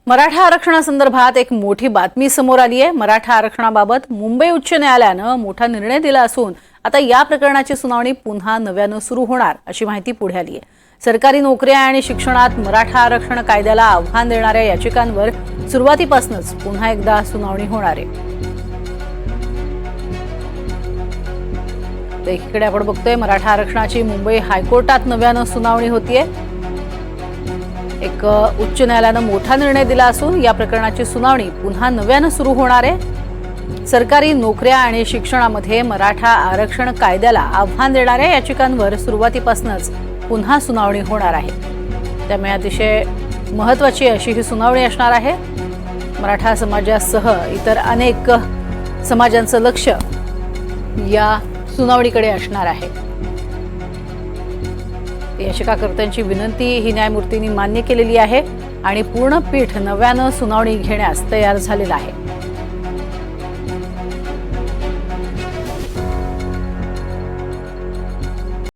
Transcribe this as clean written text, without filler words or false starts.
मराठा आरक्षणासंदर्भात एक मोठी बातमी समोर आली आहे। मराठा आरक्षणाबाबत मुंबई उच्च न्यायालयानं मोठा निर्णय दिला असून आता या प्रकरणाची सुनावणी पुन्हा नव्यानं सुरू होणार अशी माहिती पुढे आली आहे। सरकारी नोकऱ्या आणि शिक्षणात मराठा आरक्षण कायद्याला आव्हान देणाऱ्या याचिकांवर सुरुवातीपासूनच पुन्हा एकदा सुनावणी होणार आहे। एकीकडे आपण बघतोय मराठा आरक्षणाची मुंबई हायकोर्टात नव्यानं सुनावणी होतीये। एक उच्च न्यायालयानं मोठा निर्णय दिला असून या प्रकरणाची सुनावणी पुन्हा नव्यानं सुरू होणार आहे। सरकारी नोकऱ्या आणि शिक्षणामध्ये मराठा आरक्षण कायद्याला आव्हान देणाऱ्या याचिकांवर सुरुवातीपासूनच पुन्हा सुनावणी होणार आहे। त्यामुळे अतिशय महत्त्वाची अशी ही सुनावणी असणार आहे। मराठा समाजासह इतर अनेक समाजांचं लक्ष या सुनावणीकडे असणार आहे। याचिकाकर्त्यांची विनंती ही न्यायमूर्तींनी मान्य केलेली आहे आणि पूर्ण पीठ नव्यानं सुनावणी घेण्यास तयार झालेलं आहे।